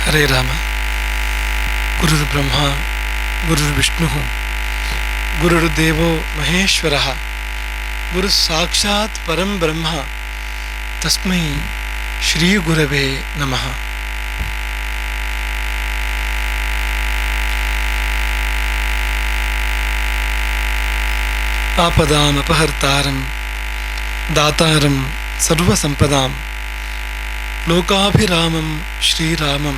ಹರೇ ರಾಮ. ಗುರುರ್ ಬ್ರಹ್ಮ ಗುರುರ್ ವಿಷ್ಣು ಗುರುರ್ ದೇವೋ ಮಹೇಶ್ವರ ಗುರು ಸಾಕ್ಷಾತ್ ಪರಂ ಬ್ರಹ್ಮ ತಸ್ಮೈ ಶ್ರೀ ಗುರವೇ ನಮಃ. ಆಪದಾಮಪಹರ್ತಾರಂ ದಾತಾರಂ ಸರ್ವಸಂಪದಾಂ ಲೋಕಾಭಿರಾಮಂ ಶ್ರೀರಾಮಂ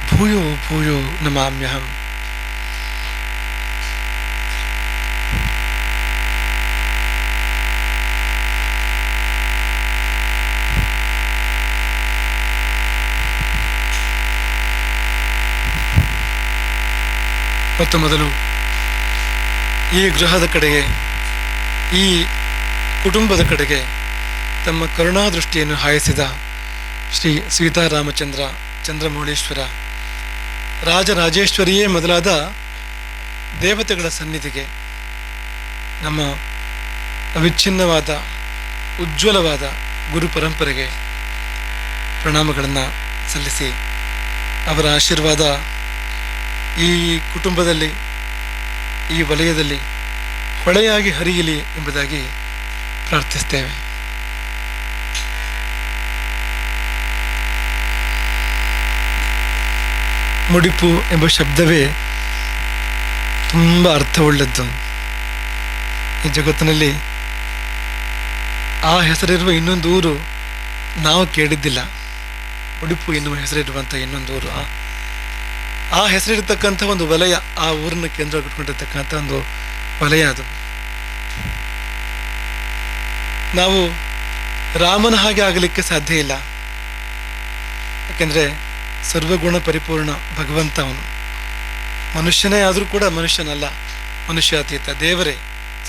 ಭೂಯೋ ಭೂಯೋ ನಮಾಮ್ಯಹಂ. ಮತ್ತು ಮೊದಲು ಈ ಗೃಹದ ಕಡೆಗೆ, ಈ ಕುಟುಂಬದ ಕಡೆಗೆ ತಮ್ಮ ಕರುಣಾದೃಷ್ಟಿಯನ್ನು ಹಾಯಿಸಿದ ಶ್ರೀ ಸೀತಾರಾಮಚಂದ್ರ ಚಂದ್ರಮೌಳೀಶ್ವರ ರಾಜರಾಜೇಶ್ವರಿಯೇ ಮೊದಲಾದ ದೇವತೆಗಳ ಸನ್ನಿಧಿಗೆ, ನಮ್ಮ ಅವಿಚ್ಛಿನ್ನವಾದ ಉಜ್ವಲವಾದ ಗುರು ಪರಂಪರೆಗೆ ಪ್ರಣಾಮಗಳನ್ನು ಸಲ್ಲಿಸಿ, ಅವರ ಆಶೀರ್ವಾದ ಈ ಕುಟುಂಬದಲ್ಲಿ, ಈ ವಲಯದಲ್ಲಿ ಹೊಳೆಯಾಗಿ ಹರಿಯಲಿ ಎಂಬುದಾಗಿ ಪ್ರಾರ್ಥಿಸ್ತೇವೆ. ಮುಡಿಪು ಎಂಬ ಶಬ್ದವೇ ತುಂಬ ಅರ್ಥವುಳ್ಳದ್ದು. ಈ ಜಗತ್ತಿನಲ್ಲಿ ಆ ಹೆಸರಿರುವ ಇನ್ನೊಂದು ಊರು ನಾವು ಕೇಳಿದ್ದಿಲ್ಲ. ಮುಡಿಪು ಎನ್ನುವ ಹೆಸರಿರುವಂಥ ಇನ್ನೊಂದು ಊರು, ಆ ಹೆಸರಿರ್ತಕ್ಕಂಥ ಒಂದು ವಲಯ, ಆ ಊರನ್ನು ಕೇಂದ್ರವಾಗಿಟ್ಕೊಂಡಿರ್ತಕ್ಕಂಥ ಒಂದು ವಲಯ ಅದು. ನಾವು ರಾಮನ ಹಾಗೆ ಆಗಲಿಕ್ಕೆ ಸಾಧ್ಯ ಇಲ್ಲ. ಯಾಕೆಂದರೆ ಸರ್ವಗುಣ ಪರಿಪೂರ್ಣ ಭಗವಂತ ಅವನು. ಮನುಷ್ಯನೇ ಆದರೂ ಕೂಡ ಮನುಷ್ಯನಲ್ಲ, ಮನುಷ್ಯಾತೀತ, ದೇವರೇ,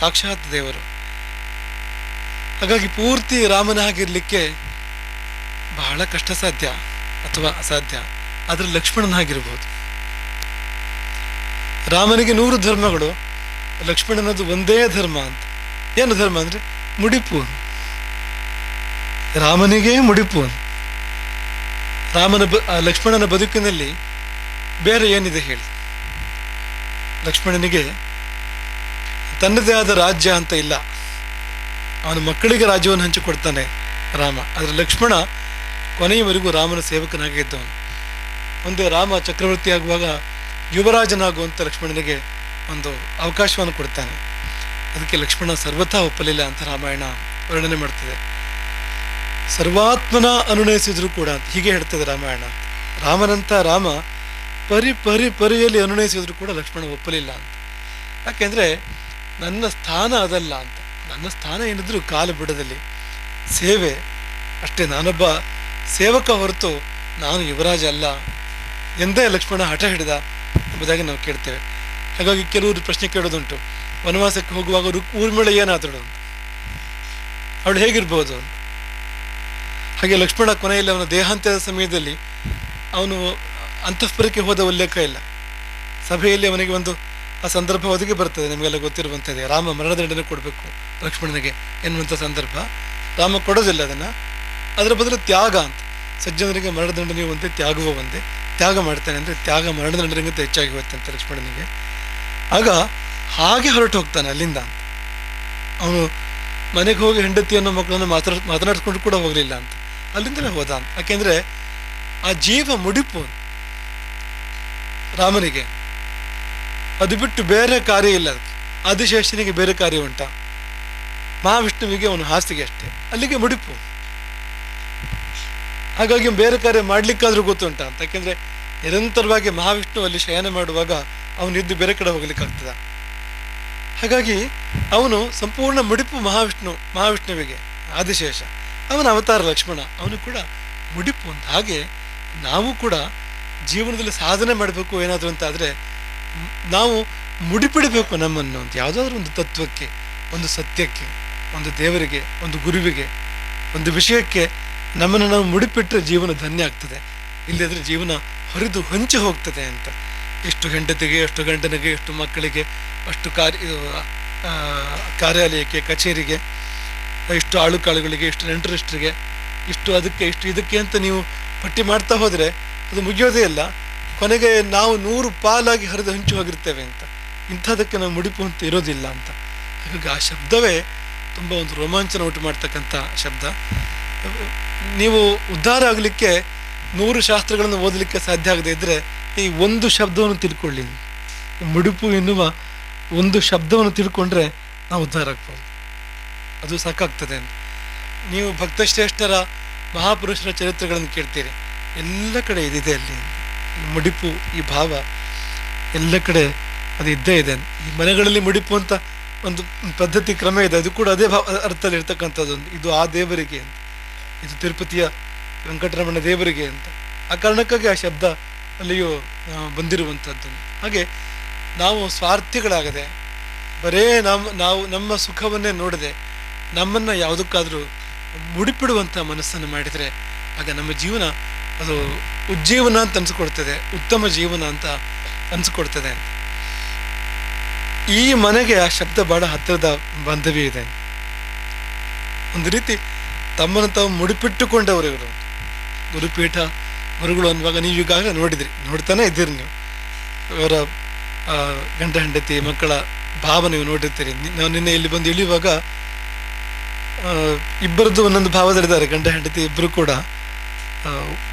ಸಾಕ್ಷಾತ್ ದೇವರು. ಹಾಗಾಗಿ ಪೂರ್ತಿ ರಾಮನ ಹಾಗಿರ್ಲಿಕ್ಕೆ ಬಹಳ ಕಷ್ಟ ಸಾಧ್ಯ ಅಥವಾ ಅಸಾಧ್ಯ. ಆದರೆ ಲಕ್ಷ್ಮಣನ ಹಾಗಿರ್ಬೋದು. ರಾಮನಿಗೆ 100 ಧರ್ಮಗಳು, ಲಕ್ಷ್ಮಣನದು ಒಂದೇ ಧರ್ಮ ಅಂತ. ಏನು ಧರ್ಮ ಅಂದರೆ ಮುಡಿಪು. ರಾಮನಿಗೆ ಮುಡಿಪು. ಲಕ್ಷ್ಮಣನ ಬದುಕಿನಲ್ಲಿ ಬೇರೆ ಏನಿದೆ ಹೇಳಿ? ಲಕ್ಷ್ಮಣನಿಗೆ ತನ್ನದೇ ಆದ ರಾಜ್ಯ ಅಂತ ಇಲ್ಲ. ಅವನ ಮಕ್ಕಳಿಗೆ ರಾಜ್ಯವನ್ನು ಹಂಚಿಕೊಡ್ತಾನೆ ರಾಮ. ಆದರೆ ಲಕ್ಷ್ಮಣ ಕೊನೆಯವರೆಗೂ ರಾಮನ ಸೇವಕನಾಗಿ ಇದ್ದವನು. ಮುಂದೆ ರಾಮ ಚಕ್ರವರ್ತಿ ಆಗುವಾಗ ಯುವರಾಜನಾಗುವಂಥ ಲಕ್ಷ್ಮಣನಿಗೆ ಒಂದು ಅವಕಾಶವನ್ನು ಕೊಡ್ತಾನೆ. ಅದಕ್ಕೆ ಲಕ್ಷ್ಮಣ ಸರ್ವಥಾ ಒಪ್ಪಲಿಲ್ಲ ಅಂತ ರಾಮಾಯಣ ವರ್ಣನೆ ಮಾಡ್ತದೆ. ಸರ್ವಾತ್ಮನ ಅನುನಯಿಸಿದ್ರು ಕೂಡ ಅಂತ ಹೀಗೆ ಹೇಳ್ತದೆ ರಾಮಾಯಣ. ರಾಮನಂತ ರಾಮ ಪರಿಯಲ್ಲಿ ಅನುನಯಿಸಿದ್ರು ಕೂಡ ಲಕ್ಷ್ಮಣ ಒಪ್ಪಲಿಲ್ಲ ಅಂತ. ಯಾಕೆಂದರೆ ನನ್ನ ಸ್ಥಾನ ಅದಲ್ಲ ಅಂತ. ನನ್ನ ಸ್ಥಾನ ಏನಿದ್ರು ಕಾಲು ಬಿಡದಲ್ಲಿ ಸೇವೆ ಅಷ್ಟೇ. ನಾನೊಬ್ಬ ಸೇವಕ ಹೊರತು ನಾನು ಯುವರಾಜ ಅಲ್ಲ ಎಂದೇ ಲಕ್ಷ್ಮಣ ಹಠ ಹಿಡಿದ ಎಂಬುದಾಗಿ ನಾವು ಕೇಳ್ತೇವೆ. ಹಾಗಾಗಿ ಕೆಲವರು ಪ್ರಶ್ನೆ ಕೇಳೋದುಂಟು, ವನವಾಸಕ್ಕೆ ಹೋಗುವಾಗ ಊರ್ಮಿಳ ಏನಾದಳು ಅಂತ, ಅವಳು ಹೇಗಿರ್ಬೋದು ಅಂತ. ಹಾಗೆ ಲಕ್ಷ್ಮಣ ಕೊನೆಯಲ್ಲಿ ಅವನ ದೇಹಾಂತ್ಯದ ಸಮಯದಲ್ಲಿ ಅವನು ಅಂತಃಪುರಕ್ಕೆ ಹೋದ ಉಲ್ಲೇಖ ಇಲ್ಲ. ಸಭೆಯಲ್ಲಿ ಅವನಿಗೆ ಒಂದು ಆ ಸಂದರ್ಭ ಒದಗಿ ಬರ್ತದೆ, ನಿಮಗೆಲ್ಲ ಗೊತ್ತಿರುವಂಥದ್ದೇ. ರಾಮ ಮರಣದಂಡನೆ ಕೊಡಬೇಕು ಲಕ್ಷ್ಮಣನಿಗೆ ಎನ್ನುವಂಥ ಸಂದರ್ಭ. ರಾಮ ಕೊಡೋದಿಲ್ಲ ಅದನ್ನು. ಅದರ ಬದಲು ತ್ಯಾಗ ಅಂತ, ಸಜ್ಜನರಿಗೆ ಮರಣದಂಡನೆ ಒಂದೇ, ತ್ಯಾಗವೂ ಒಂದೇ. ತ್ಯಾಗ ಮಾಡ್ತಾನೆ ಅಂದರೆ ತ್ಯಾಗ ಮರಣದಂಡನೆಗಿಂತ ಹೆಚ್ಚಾಗಿ ಹೋಗ್ತಂತೆ ಲಕ್ಷ್ಮಣನಿಗೆ. ಆಗ ಹಾಗೆ ಹೊರಟು ಹೋಗ್ತಾನೆ ಅಲ್ಲಿಂದ ಅಂತ. ಅವನು ಮನೆಗೆ ಹೋಗಿ ಹೆಂಡತಿಯನ್ನು ಮಕ್ಕಳನ್ನು ಮಾತನಾಡಿಸ್ಕೊಂಡು ಕೂಡ ಹೋಗಲಿಲ್ಲ ಅಂತ, ಅಲ್ಲಿಂದಲೇ ಹೋದ ಅಂತ. ಯಾಕೆಂದರೆ ಆ ಜೀವ ಮುಡಿಪು ರಾಮನಿಗೆ. ಅದು ಬಿಟ್ಟು ಬೇರೆ ಕಾರ್ಯ ಇಲ್ಲ ಅದಕ್ಕೆ. ಆದಿಶೇಷನಿಗೆ ಬೇರೆ ಕಾರ್ಯ ಉಂಟ? ಮಹಾವಿಷ್ಣುವಿಗೆ ಅವನು ಹಾಸಿಗೆ ಅಷ್ಟೇ, ಅಲ್ಲಿಗೆ ಮುಡಿಪು. ಹಾಗಾಗಿ ಬೇರೆ ಕಾರ್ಯ ಮಾಡಲಿಕ್ಕಾದ್ರೂ ಗೊತ್ತುಂಟ ಅಂತ. ಯಾಕೆಂದರೆ ನಿರಂತರವಾಗಿ ಮಹಾವಿಷ್ಣು ಅಲ್ಲಿ ಶಯನ ಮಾಡುವಾಗ ಅವನಿದ್ದು ಬೇರೆ ಕಡೆ ಹೋಗ್ಲಿಕ್ಕಾಗ್ತದ? ಹಾಗಾಗಿ ಅವನು ಸಂಪೂರ್ಣ ಮುಡಿಪು ಮಹಾವಿಷ್ಣುವಿಗೆ. ಆದಿಶೇಷ ಅವನ ಅವತಾರ ಲಕ್ಷ್ಮಣ, ಅವನು ಕೂಡ ಮುಡಿಪು ಅಂತ. ಹಾಗೆ ನಾವು ಕೂಡ ಜೀವನದಲ್ಲಿ ಸಾಧನೆ ಮಾಡಬೇಕು ಏನಾದರೂ ಅಂತ ಆದರೆ ನಾವು ಮುಡಿಪಿಡಬೇಕು ನಮ್ಮನ್ನು ಅಂತ, ಯಾವುದಾದ್ರೂ ಒಂದು ತತ್ವಕ್ಕೆ, ಒಂದು ಸತ್ಯಕ್ಕೆ, ಒಂದು ದೇವರಿಗೆ, ಒಂದು ಗುರುವಿಗೆ, ಒಂದು ವಿಷಯಕ್ಕೆ ನಮ್ಮನ್ನು ನಾವು ಮುಡಿಪಿಟ್ಟರೆ ಜೀವನ ಧನ್ಯ ಆಗ್ತದೆ. ಇಲ್ಲದಿದ್ದರೆ ಜೀವನ ಹರಿದು ಹೊಂಚಿ ಹೋಗ್ತದೆ ಅಂತ. ಎಷ್ಟು ಹೆಂಡತಿಗೆ, ಎಷ್ಟು ಗಂಡನಿಗೆ, ಎಷ್ಟು ಮಕ್ಕಳಿಗೆ, ಅಷ್ಟು ಕಾರ್ಯಾಲಯಕ್ಕೆ, ಕಚೇರಿಗೆ, ಇಷ್ಟು ಆಳುಕಾಳುಗಳಿಗೆ, ಇಷ್ಟು ನೆಂಟರಿಷ್ಟರಿಗೆ, ಇಷ್ಟು ಅದಕ್ಕೆ, ಇಷ್ಟು ಇದಕ್ಕೆ ಅಂತ ನೀವು ಪಟ್ಟಿ ಮಾಡ್ತಾ ಹೋದರೆ ಅದು ಮುಗಿಯೋದೇ ಇಲ್ಲ, ಕೊನೆಗೆ ನಾವು 100 ಪಾಲಾಗಿ ಹರಿದು ಹಂಚಿ ಹೋಗಿರ್ತೇವೆ ಅಂತ. ಇಂಥದಕ್ಕೆ ನಾವು ಮುಡಿಪು ಅಂತ ಇರೋದಿಲ್ಲ ಅಂತ. ಹಾಗಾಗಿ ಆ ಶಬ್ದವೇ ತುಂಬ ಒಂದು ರೋಮಾಂಚನ ಉಂಟು ಮಾಡ್ತಕ್ಕಂಥ ಶಬ್ದ. ನೀವು ಉದ್ಧಾರ ಆಗಲಿಕ್ಕೆ 100 ಶಾಸ್ತ್ರಗಳನ್ನು ಓದಲಿಕ್ಕೆ ಸಾಧ್ಯ ಆಗದೆ ಇದ್ದರೆ ಈ ಒಂದು ಶಬ್ದವನ್ನು ತಿಳ್ಕೊಳ್ಳಿ. ಮುಡಿಪು ಎನ್ನುವ ಒಂದು ಶಬ್ದವನ್ನು ತಿಳ್ಕೊಂಡ್ರೆ ನಾವು ಉದ್ಧಾರ ಆಗ್ಬೋದು, ಅದು ಸಾಕಾಗ್ತದೆ ಅಂತ. ನೀವು ಭಕ್ತಶ್ರೇಷ್ಠರ ಮಹಾಪುರುಷರ ಚರಿತ್ರೆಗಳನ್ನು ಕೇಳ್ತೀರಿ, ಎಲ್ಲ ಕಡೆ ಇದಿದೆ ಅಲ್ಲಿ. ಈ ಮುಡಿಪು, ಈ ಭಾವ ಎಲ್ಲ ಕಡೆ ಅದು ಇದ್ದೇ ಇದೆ. ಈ ಮನೆಗಳಲ್ಲಿ ಮುಡಿಪು ಅಂತ ಒಂದು ಪದ್ಧತಿ ಕ್ರಮ ಇದೆ, ಅದು ಕೂಡ ಅದೇ ಅರ್ಥದಲ್ಲಿ ಇರ್ತಕ್ಕಂಥದ್ದು. ಇದು ಆ ದೇವರಿಗೆ ಅಂತ, ಇದು ತಿರುಪತಿಯ ವೆಂಕಟರಮಣ ದೇವರಿಗೆ ಅಂತ. ಆ ಕಾರಣಕ್ಕಾಗಿ ಆ ಶಬ್ದ ಅಲ್ಲಿಯೂ ಬಂದಿರುವಂಥದ್ದು. ಹಾಗೆ ನಾವು ಸ್ವಾರ್ಥಿಗಳಾಗದೆ, ಬರೇ ನಮ್ಮ ಸುಖವನ್ನೇ ನೋಡದೆ ನಮ್ಮನ್ನು ಯಾವುದಕ್ಕಾದರೂ ಮುಡಿಪಿಡುವಂಥ ಮನಸ್ಸನ್ನು ಮಾಡಿದರೆ ಆಗ ನಮ್ಮ ಜೀವನ ಅದು ಉಜ್ಜೀವನ ಅಂತ ಅನಿಸ್ಕೊಡ್ತದೆ, ಉತ್ತಮ ಜೀವನ ಅಂತ ಅನಿಸ್ಕೊಡ್ತದೆ. ಈ ಮನೆಗೆ ಆ ಶಬ್ದ ಬಹಳ ಹತ್ತಿರದ ಬಾಂಧವ್ಯ ಇದೆ. ಒಂದು ರೀತಿ ತಮ್ಮನ್ನು ತಾವು ಮುಡಿಪಿಟ್ಟುಕೊಂಡವರು ಇವರು. ಗುರುಪೀಠ ಗುರುಗಳು ಅನ್ನುವಾಗ ನೀವು ಈಗಾಗಲೇ ನೋಡ್ತಾನೆ ಇದ್ದೀರಿ. ನೀವು ಅವರ ಗಂಡ ಹೆಂಡತಿ ಮಕ್ಕಳ ಭಾವ ನೀವು ನೋಡಿರ್ತೀರಿ. ನಾವು ನಿನ್ನೆ ಇಲ್ಲಿ ಬಂದು ಇಳಿಯುವಾಗ ಇಬ್ಬರದ್ದು ಒಂದೊಂದು ಭಾವದಲ್ಲಿದ್ದಾರೆ, ಗಂಡ ಹೆಂಡತಿ ಇಬ್ಬರು ಕೂಡ.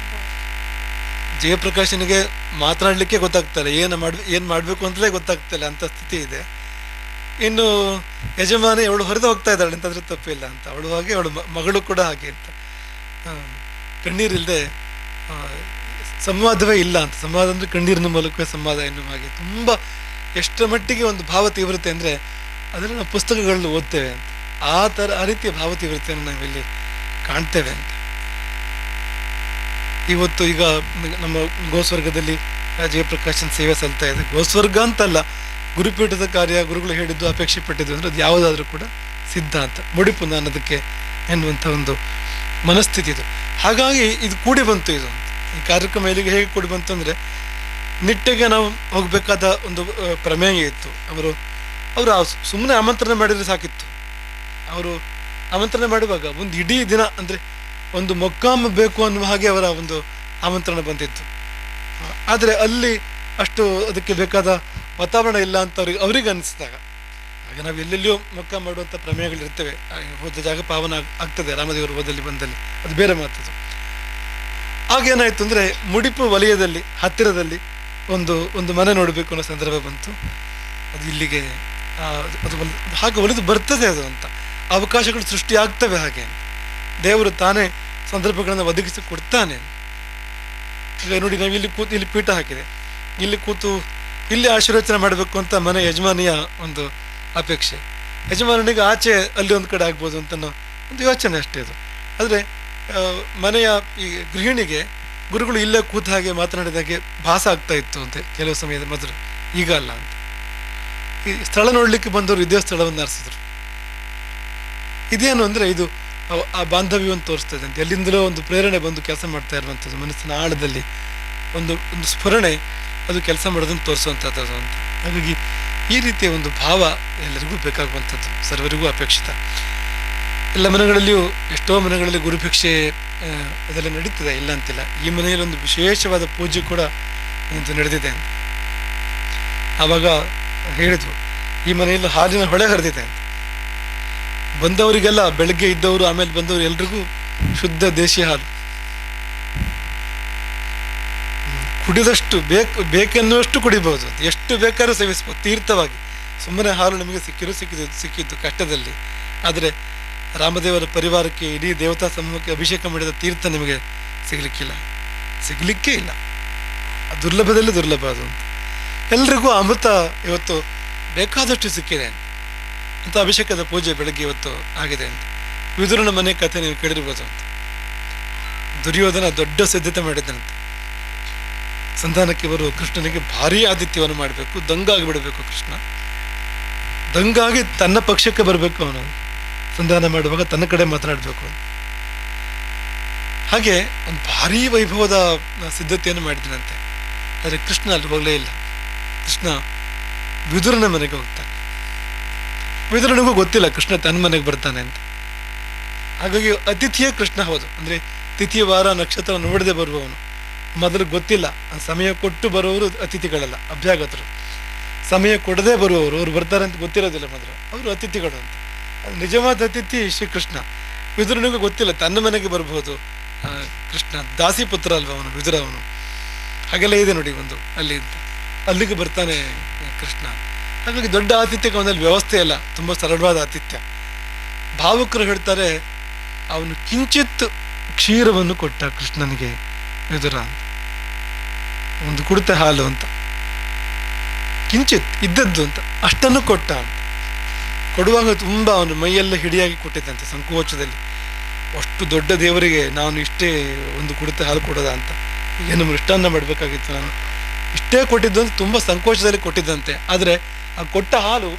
ಜಯಪ್ರಕಾಶನಿಗೆ ಮಾತನಾಡಲಿಕ್ಕೆ ಗೊತ್ತಾಗ್ತಾರೆ, ಏನು ಮಾಡಬೇಕು ಅಂತಲೇ ಗೊತ್ತಾಗ್ತಿಲ್ಲ ಅಂತ ಸ್ಥಿತಿ ಇದೆ. ಇನ್ನು ಯಜಮಾನಿ ಅವಳು ಹೊರದು ಹೋಗ್ತಾ ಇದ್ದಾಳೆ ಅಂತಂದ್ರೆ ತಪ್ಪಿಲ್ಲ ಅಂತ, ಅವಳು ಹಾಗೆ, ಅವಳು ಮಗಳು ಕೂಡ ಹಾಗೆ ಅಂತ. ಕಣ್ಣೀರಿಲ್ಲದೆ ಸಂವಾದವೇ ಇಲ್ಲ ಅಂತ. ಸಂವಾದ ಅಂದರೆ ಕಣ್ಣೀರಿನ ಮೂಲಕವೇ ಸಂವಾದ ಎನ್ನುವ ಹಾಗೆ ತುಂಬ ಎಷ್ಟರ ಮಟ್ಟಿಗೆ ಒಂದು ಭಾವ ತೀವ್ರತೆ ಅಂದರೆ ಅದನ್ನು ನಾವು ಪುಸ್ತಕಗಳಲ್ಲಿ ಓದ್ತೇವೆ ಅಂತ. ಆ ರೀತಿಯ ಭಾವ ತೀವ್ರತೆಯನ್ನು ನಾವಿಲ್ಲಿ ಕಾಣ್ತೇವೆ ಅಂತ. ಇವತ್ತು ಈಗ ನಮ್ಮ ಗೋಸ್ವರ್ಗದಲ್ಲಿ ಜಯಪ್ರಕಾಶನ್ ಸೇವೆ ಸಲ್ತಾ ಇದೆ. ಗೋಸ್ವರ್ಗ ಅಂತಲ್ಲ, ಗುರುಪೀಠದ ಕಾರ್ಯ ಗುರುಗಳು ಹೇಳಿದ್ದು ಅಪೇಕ್ಷೆ ಪಟ್ಟಿದ್ದು ಅಂದರೆ ಅದು ಯಾವುದಾದ್ರೂ ಕೂಡ ಸಿದ್ಧ ಅಂತ, ಮುಡಿಪು ನಾನು ಅದಕ್ಕೆ ಎನ್ನುವಂಥ ಒಂದು ಮನಸ್ಥಿತಿ ಇದು. ಹಾಗಾಗಿ ಇದು ಕೂಡಿ ಬಂತು. ಇದು ಈ ಕಾರ್ಯಕ್ರಮ ಇಲ್ಲಿಗೆ ಹೇಗೆ ಕೂಡಿ ಬಂತು ಅಂದರೆ, ನಿಟ್ಟೆಗೆ ನಾವು ಹೋಗಬೇಕಾದ ಒಂದು ಪ್ರಮೇಯ ಇತ್ತು. ಅವರು ಸುಮ್ಮನೆ ಆಮಂತ್ರಣ ಮಾಡಿದರೆ ಸಾಕಿತ್ತು. ಅವರು ಆಮಂತ್ರಣ ಮಾಡುವಾಗ ಒಂದು ಇಡೀ ದಿನ ಅಂದರೆ ಒಂದು ಮೊಕ್ಕಾಮ ಬೇಕು ಅನ್ನುವ ಹಾಗೆ ಅವರ ಒಂದು ಆಮಂತ್ರಣ ಬಂದಿತ್ತು. ಆದರೆ ಅಲ್ಲಿ ಅಷ್ಟು ಅದಕ್ಕೆ ಬೇಕಾದ ವಾತಾವರಣ ಇಲ್ಲ ಅಂತ ಅವ್ರಿಗೆ ಅನಿಸಿದಾಗ, ಆಗ ನಾವು ಎಲ್ಲೆಲ್ಲಿಯೋ ಮೊಕ್ಕ ಮಾಡುವಂಥ ಪ್ರಮೇಯಗಳಿರ್ತೇವೆ. ಹೋದ ಜಾಗ ಪಾವನ ಆಗ್ತದೆ, ರಾಮದೇವರು ಹೋದಲ್ಲಿ ಬಂದಲ್ಲಿ, ಅದು ಬೇರೆ ಮಾತದು. ಆಗೇನಾಯಿತು ಅಂದರೆ, ಮುಡಿಪು ವಲಯದಲ್ಲಿ ಹತ್ತಿರದಲ್ಲಿ ಒಂದು ಮನೆ ನೋಡಬೇಕು ಅನ್ನೋ ಸಂದರ್ಭ ಬಂತು. ಅದು ಇಲ್ಲಿಗೆ ಅದು ಹಾಗೆ ಒಲಿದು ಬರ್ತದೆ ಅದು ಅಂತ, ಅವಕಾಶಗಳು ಸೃಷ್ಟಿಯಾಗ್ತವೆ. ಹಾಗೆ ದೇವರು ತಾನೇ ಸಂದರ್ಭಗಳನ್ನು ಒದಗಿಸಿ ಕೊಡ್ತಾನೆ. ಈಗ ನೋಡಿ, ನಾವು ಇಲ್ಲಿ ಪೀಠ ಹಾಕಿದೆ, ಇಲ್ಲಿ ಕೂತು ಇಲ್ಲಿ ಆಶೀರ್ವಚನೆ ಮಾಡಬೇಕು ಅಂತ ಮನೆ ಯಜಮಾನಿಯ ಒಂದು ಅಪೇಕ್ಷೆ. ಯಜಮಾನನಿಗೆ ಆಚೆ ಅಲ್ಲಿ ಒಂದು ಕಡೆ ಆಗ್ಬೋದು ಅಂತ ಒಂದು ಯೋಚನೆ ಅಷ್ಟೇ ಅದು. ಆದರೆ ಮನೆಯ ಈ ಗೃಹಿಣಿಗೆ ಗುರುಗಳು ಇಲ್ಲೇ ಕೂತ ಹಾಗೆ ಮಾತನಾಡಿದಾಗೆ ಭಾಸ ಆಗ್ತಾ ಇತ್ತು ಅಂತ ಕೆಲವು ಸಮಯದ ಮೊದಲು. ಈಗ ಅಲ್ಲ ಅಂತ. ಈ ಸ್ಥಳ ನೋಡಲಿಕ್ಕೆ ಬಂದವರು ಇದೇ ಸ್ಥಳವನ್ನು ಆರಿಸಿದ್ರು. ಇದೇನು ಅಂದರೆ, ಇದು ಆ ಬಾಂಧವ್ಯವನ್ನು ತೋರಿಸ್ತದೆ ಅಂತ. ಎಲ್ಲಿಂದಲೋ ಒಂದು ಪ್ರೇರಣೆ ಬಂದು ಕೆಲಸ ಮಾಡ್ತಾ ಇರುವಂಥದ್ದು, ಮನಸ್ಸಿನ ಆಳದಲ್ಲಿ ಒಂದು ಸ್ಫುರಣೆ ಅದು ಕೆಲಸ ಮಾಡೋದನ್ನು ತೋರಿಸುವಂಥದ್ದು ಅಂತ. ಹಾಗಾಗಿ ಈ ರೀತಿಯ ಒಂದು ಭಾವ ಎಲ್ಲರಿಗೂ ಬೇಕಾಗುವಂಥದ್ದು, ಸರ್ವರಿಗೂ ಅಪೇಕ್ಷಿತ. ಎಲ್ಲ ಮನೆಗಳಲ್ಲಿಯೂ, ಎಷ್ಟೋ ಮನೆಗಳಲ್ಲಿ ಗುರುಭಿಕ್ಷೆ ಅದೆಲ್ಲ ನಡೀತದೆ, ಇಲ್ಲ ಅಂತಿಲ್ಲ. ಈ ಮನೆಯಲ್ಲಿ ಒಂದು ವಿಶೇಷವಾದ ಪೂಜೆ ಕೂಡ ಇದು ನಡೆದಿದೆ ಅಂತ. ಆವಾಗ ಹೇಳಿದ್ರು, ಈ ಮನೆಯಲ್ಲಿ ಹಾಲಿನ ಹೊಳೆ ಹರಿದಿದೆ ಅಂತ. ಬಂದವರಿಗೆಲ್ಲ, ಬೆಳಗ್ಗೆ ಇದ್ದವರು ಆಮೇಲೆ ಬಂದವರು ಎಲ್ರಿಗೂ ಶುದ್ಧ ದೇಶೀಯ ಹಾಲು, ಕುಡಿದಷ್ಟು ಬೇಕೆನ್ನುವಷ್ಟು ಕುಡಿಬಹುದು, ಎಷ್ಟು ಬೇಕಾದ್ರೂ ಸೇವಿಸ್ಬೋದು ತೀರ್ಥವಾಗಿ. ಸುಮ್ಮನೆ ಹಾಲು ನಿಮಗೆ ಸಿಕ್ಕಿದ್ದು ಕಷ್ಟದಲ್ಲಿ. ಆದರೆ ರಾಮದೇವರ ಪರಿವಾರಕ್ಕೆ, ಇಡೀ ದೇವತಾ ಸಮೂಹಕ್ಕೆ ಅಭಿಷೇಕ ಮಾಡಿದ ತೀರ್ಥ ನಿಮಗೆ ಸಿಗಲಿಕ್ಕೇ ಇಲ್ಲ. ದುರ್ಲಭದಲ್ಲಿ ದುರ್ಲಭ ಅದು ಅಂತ. ಎಲ್ರಿಗೂ ಅಮೃತ ಇವತ್ತು ಬೇಕಾದಷ್ಟು ಸಿಕ್ಕಿದೆ ಅಂತ. ಅಭಿಷೇಕದ ಪೂಜೆ ಬೆಳಗ್ಗೆ ಇವತ್ತು ಆಗಿದೆ ಅಂತ. ವಿದುರನ ಮನೆ ಕಥೆ ನೀವು ಕೇಳಿರ್ಬೋದು ಅಂತ. ದುರ್ಯೋಧನ ದೊಡ್ಡ ಸಿದ್ಧತೆ ಮಾಡಿದ್ದನಂತೆ, ಸಂಧಾನಕ್ಕೆ ಬರುವ ಕೃಷ್ಣನಿಗೆ ಭಾರೀ ಆತಿಥ್ಯವನ್ನು ಮಾಡಬೇಕು, ದಂಗಾಗಿ ಬಿಡಬೇಕು. ಕೃಷ್ಣ ದಂಗಾಗಿ ತನ್ನ ಪಕ್ಷಕ್ಕೆ ಬರಬೇಕು, ಅವನು ಸಂಧಾನ ಮಾಡುವಾಗ ತನ್ನ ಕಡೆ ಮಾತನಾಡಬೇಕು. ಹಾಗೆ ಒಂದು ಭಾರೀ ವೈಭವದ ಸಿದ್ಧತೆಯನ್ನು ಮಾಡಿದನಂತೆ. ಆದರೆ ಕೃಷ್ಣ ಅಲ್ಲಿ ಹೋಗಲೇ ಇಲ್ಲ. ಕೃಷ್ಣ ವಿದುರನ ಮನೆಗೆ ಹೋಗ್ತಾನೆ. ವಿದುರನಿಗೂ ಗೊತ್ತಿಲ್ಲ ಕೃಷ್ಣ ತನ್ನ ಮನೆಗೆ ಬರ್ತಾನೆ ಅಂತ. ಹಾಗಾಗಿ ಅತಿಥಿಯೇ ಕೃಷ್ಣ. ಹೌದು, ಅಂದರೆ ತಿಥಿ ವಾರ ನಕ್ಷತ್ರ ನೋಡದೆ ಬರುವವನು, ಮೊದಲು ಗೊತ್ತಿಲ್ಲ, ಸಮಯ ಕೊಟ್ಟು ಬರುವವರು ಅತಿಥಿಗಳಲ್ಲ, ಅಭ್ಯಾಗತರು. ಸಮಯ ಕೊಡದೆ ಬರುವವರು, ಅವ್ರು ಬರ್ತಾರೆ ಅಂತ ಗೊತ್ತಿರೋದಿಲ್ಲ ಮೊದಲು, ಅವರು ಅತಿಥಿಗಳು ಅಂತ. ಅದು ನಿಜವಾದ ಅತಿಥಿ ಶ್ರೀಕೃಷ್ಣ. ವಿದುರನಿಗೂ ಗೊತ್ತಿಲ್ಲ ತನ್ನ ಮನೆಗೆ ಬರ್ಬೋದು ಕೃಷ್ಣ, ದಾಸಿ ಪುತ್ರ ಅಲ್ವ ಅವನು ವಿದುರ, ಅವನು. ಹಾಗೆಲ್ಲ ಇದೆ ನೋಡಿ ಒಂದು ಅಲ್ಲಿ ಅಂತ, ಅಲ್ಲಿಗೆ ಬರ್ತಾನೆ ಕೃಷ್ಣ. ಹಾಗಾಗಿ ದೊಡ್ಡ ಆತಿಥ್ಯಕ್ಕೆ ಅವನಲ್ಲಿ ವ್ಯವಸ್ಥೆ ಇಲ್ಲ, ತುಂಬ ಸರಳವಾದ ಆತಿಥ್ಯ. ಭಾವುಕರು ಹೇಳ್ತಾರೆ, ಅವನು ಕಿಂಚಿತ್ ಕ್ಷೀರವನ್ನು ಕೊಟ್ಟ ಕೃಷ್ಣನಿಗೆ ವಿದುರ ಅಂತ, ಒಂದು ಕುಡಿತ ಹಾಲು ಅಂತ, ಕಿಂಚಿತ್ ಇದ್ದದ್ದು ಅಂತ, ಅಷ್ಟನ್ನು ಕೊಟ್ಟ ಅಂತ. ಕೊಡುವಾಗ ತುಂಬ ಅವನು ಮೈಯೆಲ್ಲ ಹಿಡಿಯಾಗಿ ಕೊಟ್ಟಿದ್ದಂತೆ ಸಂಕೋಚದಲ್ಲಿ. ಅಷ್ಟು ದೊಡ್ಡ ದೇವರಿಗೆ ನಾನು ಇಷ್ಟೇ ಒಂದು ಕುಡಿತ ಹಾಲು ಕೊಡೋದ ಅಂತ, ಏನು ಮೃಷ್ಟಾನ್ನ ಮಾಡಬೇಕಾಗಿತ್ತು, ನಾನು ಇಷ್ಟೇ ಕೊಟ್ಟಿದ್ದು ಅಂತ ತುಂಬ ಸಂಕೋಚದಲ್ಲಿ ಕೊಟ್ಟಿದ್ದಂತೆ. ಆದರೆ ಆ ಕೊಟ್ಟ ಹಾಲು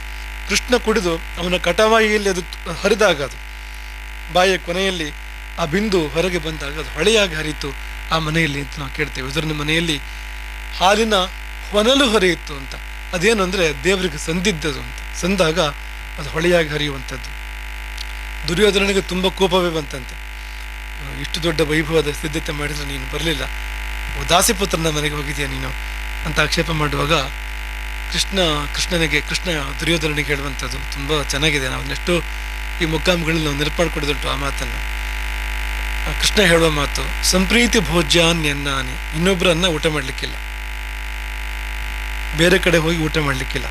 ಕೃಷ್ಣ ಕುಡಿದು ಅವನ ಕಟವಾಯಿಯಲ್ಲಿ ಅದು ಹರಿದಾಗ, ಅದು ಬಾಯಿಯ ಕೊನೆಯಲ್ಲಿ ಆ ಬಿಂದು ಹೊರಗೆ ಬಂದಾಗ ಅದು ಹೊಳೆಯಾಗಿ ಹರಿಯಿತು ಆ ಮನೆಯಲ್ಲಿ ಅಂತ ನಾವು ಕೇಳ್ತೇವೆ. ವಿದುರನ ಮನೆಯಲ್ಲಿ ಹಾಲಿನ ಹೊನಲು ಹರಿಯಿತು ಅಂತ. ಅದೇನು ಅಂದರೆ ದೇವರಿಗೆ ಸಂದಿದ್ದದು ಅಂತ, ಸಂದಾಗ ಅದು ಹೊಳೆಯಾಗಿ ಹರಿಯುವಂಥದ್ದು. ದುರ್ಯೋಧನನಿಗೆ ತುಂಬ ಕೋಪವೇ ಬಂತಂತೆ, ಇಷ್ಟು ದೊಡ್ಡ ವೈಭವದ ಸಿದ್ಧತೆ ಮಾಡಿದರೆ ನೀನು ಬರಲಿಲ್ಲ, ದಾಸಿಪುತ್ರನ ಮನೆಗೆ ಹೋಗಿದೆಯಾ ನೀನು ಅಂತ ಆಕ್ಷೇಪ ಮಾಡುವಾಗ ಕೃಷ್ಣ ದುರ್ಯೋಧನನಿಗೆ ಹೇಳುವಂಥದ್ದು ತುಂಬ ಚೆನ್ನಾಗಿದೆ. ನಾವು ನೆಷ್ಟು ಈ ಮುಖಾಮುಗಳಲ್ಲಿ ನಾವು ನೆನಪು ಮಾಡಿಕೊಡೋದುಂಟು ಆ ಮಾತನ್ನು. ಕೃಷ್ಣ ಹೇಳುವ ಮಾತು, ಸಂಪ್ರೀತಿ ಭೋಜ್ಯಾನ್ಯನ್ನಾನಿ, ಇನ್ನೊಬ್ಬರನ್ನ ಊಟ ಮಾಡಲಿಕ್ಕಿಲ್ಲ, ಬೇರೆ ಕಡೆ ಹೋಗಿ ಊಟ ಮಾಡಲಿಕ್ಕಿಲ್ಲ.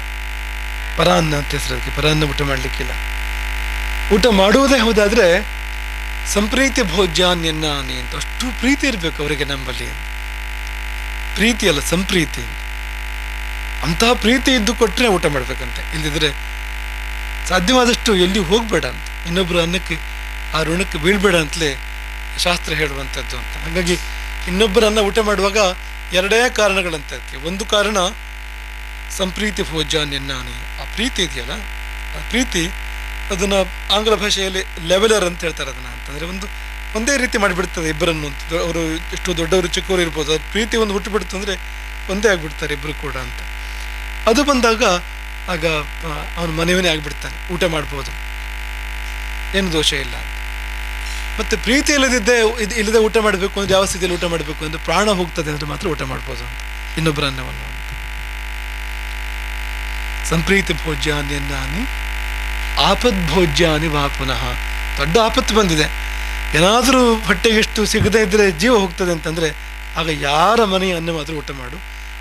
ಪರಾನ್ನ ಅಂತ ಹೆಸರದಕ್ಕೆ, ಪರಾನ್ನ ಊಟ ಮಾಡಲಿಕ್ಕಿಲ್ಲ. ಊಟ ಮಾಡುವುದೇ ಹೌದಾದ್ರೆ ಸಂಪ್ರೀತಿ ಭೋಜ್ಯಾನ್ಯನ್ನಾನಿ ಅಂತ, ಅಷ್ಟು ಪ್ರೀತಿ ಇರಬೇಕು ಅವರಿಗೆ ನಮ್ಮಲ್ಲಿ ಅಂತ. ಪ್ರೀತಿ ಅಲ್ಲ, ಸಂಪ್ರೀತಿ. ಅಂತಹ ಪ್ರೀತಿ ಇದ್ದು ಕೊಟ್ಟರೆ ಊಟ ಮಾಡ್ಬೇಕಂತೆ, ಇಲ್ಲದಿದ್ರೆ ಸಾಧ್ಯವಾದಷ್ಟು ಎಲ್ಲಿ ಹೋಗ್ಬೇಡ ಅಂತ, ಇನ್ನೊಬ್ಬರು ಅನ್ನಕ್ಕೆ ಆ ಋಣಕ್ಕೆ ಬೀಳ್ಬೇಡ ಅಂತಲೇ ಶಾಸ್ತ್ರ ಹೇಳುವಂಥದ್ದು ಅಂತ. ಹಾಗಾಗಿ ಇನ್ನೊಬ್ಬರನ್ನ ಊಟ ಮಾಡುವಾಗ ಎರಡೇ ಕಾರಣಗಳಂತ. ಒಂದು ಕಾರಣ ಸಂಪ್ರೀತಿ ಭೋಜ್ಯಾನ್ಯನ್ನಾನಿ, ಆ ಪ್ರೀತಿ ಇದೆಯಲ್ಲ, ಆ ಪ್ರೀತಿ ಅದನ್ನು ಆಂಗ್ಲ ಭಾಷೆಯಲ್ಲಿ ಲೆವೆಲರ್ ಅಂತ ಹೇಳ್ತಾರೆ ಅದನ್ನು. ಅಂತಂದರೆ ಒಂದೇ ರೀತಿ ಮಾಡಿಬಿಡ್ತದೆ ಇಬ್ಬರನ್ನು ಅಂತ. ಅವರು ಎಷ್ಟು ದೊಡ್ಡವರು ಚಿಕ್ಕವರು ಇರ್ಬೋದು, ಅದು ಪ್ರೀತಿ ಒಂದು ಹುಟ್ಟುಬಿಡ್ತು ಅಂದರೆ ಒಂದೇ ಆಗಿಬಿಡ್ತಾರೆ ಇಬ್ಬರು ಕೂಡ ಅಂತ. ಅದು ಬಂದಾಗ ಆಗ ಅವನ ಮನೆಯವನೇ ಆಗಿಬಿಡ್ತಾನೆ, ಊಟ ಮಾಡ್ಬೋದು, ಏನು ದೋಷ ಇಲ್ಲ ಅಂತ. ಮತ್ತು ಪ್ರೀತಿ ಇಲ್ಲದೆ ಊಟ ಮಾಡಬೇಕು ಅಂದರೆ ಯಾವ ಸ್ಥಿತಿಯಲ್ಲಿ ಊಟ ಮಾಡಬೇಕು ಅಂದರೆ ಪ್ರಾಣ ಹೋಗ್ತದೆ ಅಂದರೆ ಮಾತ್ರ ಊಟ ಮಾಡ್ಬೋದು ಅಂತ, ಇನ್ನೊಬ್ಬರ ಅನ್ನವನ್ನು ಅಂತ. ಸಂಪ್ರೀತಿ ಭೋಜ್ಯಾನ್ಯನ್ನಾನಿ ಆಪದ್ಭೋಜ್ಯಾನಿ ವಾ ಪುನಃ. ದೊಡ್ಡ ಆಪತ್ತು ಬಂದಿದೆ, ಏನಾದರೂ ಹೊಟ್ಟೆಗೆಷ್ಟು ಸಿಗದೇ ಇದ್ದರೆ ಜೀವ ಹೋಗ್ತದೆ ಅಂತಂದರೆ ಆಗ ಯಾರ ಮನೆಯ ಅನ್ನವಾದರೂ ಊಟ ಮಾಡು,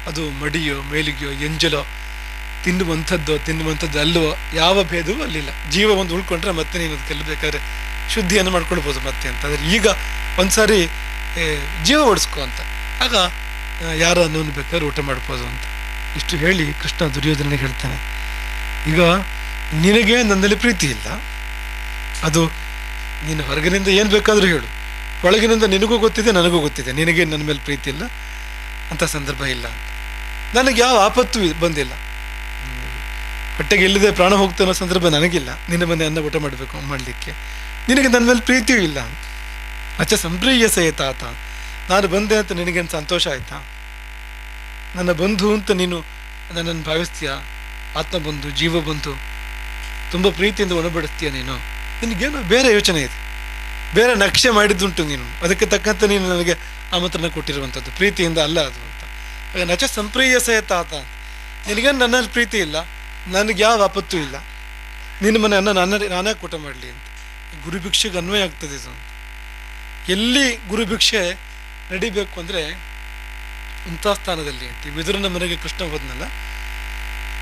ಅದು ಮಡಿಯೋ ಮೇಲಿಗೆಯೋ ಎಂಜಲೋ, ತಿನ್ನುವಂಥದ್ದು ಅಲ್ಲವೋ, ಯಾವ ಭೇದವೂ ಅಲ್ಲಿಲ್ಲ. ಜೀವ ಒಂದು ಉಳ್ಕೊಂಡ್ರೆ ಮತ್ತೆ ನೀನು ಅದಕ್ಕೆಲ್ಲ ಬೇಕಾದ್ರೆ ಶುದ್ಧಿಯನ್ನು ಮಾಡ್ಕೊಳ್ಬೋದು ಮತ್ತೆ ಅಂತ. ಆದರೆ ಈಗ ಒಂದ್ಸಾರಿ ಜೀವ ಓಡಿಸ್ಕೊ ಅಂತ, ಆಗ ಯಾರ ಅನ್ನೋನು ಬೇಕಾದ್ರೆ ಊಟ ಮಾಡ್ಬೋದು ಅಂತ. ಇಷ್ಟು ಹೇಳಿ ಕೃಷ್ಣ ದುರ್ಯೋಧನಿಗೆ ಹೇಳ್ತಾನೆ, ಈಗ ನಿನಗೆ ನನ್ನಲ್ಲಿ ಪ್ರೀತಿ ಇಲ್ಲ, ಅದು ನೀನು ಹೊರಗಿನಿಂದ ಏನು ಬೇಕಾದರೂ ಹೇಳು, ಒಳಗಿನಿಂದ ನಿನಗೂ ಗೊತ್ತಿದೆ ನನಗೂ ಗೊತ್ತಿದೆ, ನಿನಗೆ ನನ್ನ ಮೇಲೆ ಪ್ರೀತಿ ಇಲ್ಲ ಅಂತ ಸಂದರ್ಭ ಇಲ್ಲ ಅಂತ. ನನಗೆ ಯಾವ ಆಪತ್ತು ಬಂದಿಲ್ಲ, ಹೊಟ್ಟೆಗೆ ಇಲ್ಲದೆ ಪ್ರಾಣ ಹೋಗ್ತಾ ಅನ್ನೋ ಸಂದರ್ಭ ನನಗಿಲ್ಲ, ನಿನ್ನ ಮನೆ ಅನ್ನ ಊಟ ಮಾಡಲಿಕ್ಕೆ. ನಿನಗೆ ನನ್ನ ಮೇಲೆ ಪ್ರೀತಿಯೂ ಇಲ್ಲ ಅಂತ. ಅಚ್ಚ ಸಂಪ್ರೀಯಸೆ ತಾತ, ನಾನು ಬಂದೆ ಅಂತ ನಿನಗೇನು ಸಂತೋಷ ಆಯ್ತಾ? ನನ್ನ ಬಂಧು ಅಂತ ನೀನು ನನ್ನನ್ನು ಭಾವಿಸ್ತೀಯಾ? ಆತ್ಮಬಂಧು, ಜೀವಬಂಧು, ತುಂಬ ಪ್ರೀತಿಯಿಂದ ಒಣಬಡಿಸ್ತೀಯ ನೀನು? ನಿನಗೇನೋ ಬೇರೆ ಯೋಚನೆ ಇದೆ, ಬೇರೆ ನಕ್ಷೆ ಮಾಡಿದ್ದುಂಟು ನೀನು, ಅದಕ್ಕೆ ತಕ್ಕಂತೆ ನೀನು ನನಗೆ ಆಮಂತ್ರಣ ಕೊಟ್ಟಿರುವಂಥದ್ದು, ಪ್ರೀತಿಯಿಂದ ಅಲ್ಲ ಅದು ಅಂತ. ಆಗ ನಚ ಸಂಪ್ರೀಯಸೆ ತಾತ, ನಿನಗೇನು ನನ್ನಲ್ಲಿ ಪ್ರೀತಿ ಇಲ್ಲ, ನನಗೆ ಯಾವ ಆಪತ್ತು ಇಲ್ಲ, ನಿನ್ನ ಮನೆ ಅನ್ನ ನಾನೇ ಊಟ ಮಾಡಲಿ ಅಂತ. ಗುರುಭಿಕ್ಷೆಗೆ ಅನ್ವಯ ಆಗ್ತದೆ ಇದು ಅಂತ. ಎಲ್ಲಿ ಗುರುಭಿಕ್ಷೆ ನಡಿಬೇಕು ಅಂದರೆ ಇಂಥ ಸ್ಥಾನದಲ್ಲಿ ಅಂತ. ವಿದುರನ ಮನೆಗೆ ಕೃಷ್ಣ ಹೋದ್ನಲ್ಲ,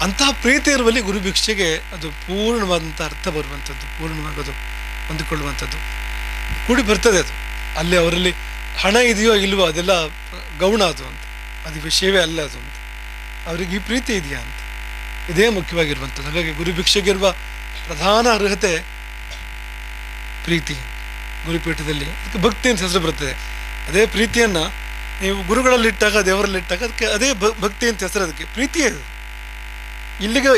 ಅಂತಹ ಪ್ರೀತಿ ಇರುವಲ್ಲಿ ಗುರುಭಿಕ್ಷೆಗೆ ಅದು ಪೂರ್ಣವಾದಂಥ ಅರ್ಥ ಬರುವಂಥದ್ದು, ಪೂರ್ಣವಾಗೋದು, ಹೊಂದಿಕೊಳ್ಳುವಂಥದ್ದು ಕೂಡಿ ಬರ್ತದೆ. ಅದು ಅಲ್ಲಿ ಅವರಲ್ಲಿ ಹಣ ಇದೆಯೋ ಇಲ್ವೋ ಅದೆಲ್ಲ ಗೌಣ ಅದು ಅಂತ, ಅದು ವಿಷಯವೇ ಅಲ್ಲ ಅದು ಅಂತ. ಅವರಿಗೆ ಈ ಪ್ರೀತಿ ಇದೆಯಾ ಅಂತ, ಇದೇ ಮುಖ್ಯವಾಗಿರುವಂಥದ್ದು. ಹಾಗಾಗಿ ಗುರುಭಿಕ್ಷೆಗಿರುವ ಪ್ರಧಾನ ಅರ್ಹತೆ ಪ್ರೀತಿ. ಗುರುಪೀಠದಲ್ಲಿ ಅದಕ್ಕೆ ಭಕ್ತಿ ಅಂತ ಹೆಸರು ಬರ್ತದೆ. ಅದೇ ಪ್ರೀತಿಯನ್ನು ನೀವು ಗುರುಗಳಲ್ಲಿಟ್ಟಾಗ, ದೇವರಲ್ಲಿಟ್ಟಾಗ ಅದಕ್ಕೆ ಅದೇ ಭಕ್ತಿ ಅಂತ ಹೆಸರು, ಅದಕ್ಕೆ ಪ್ರೀತಿಯೇ ಅದು.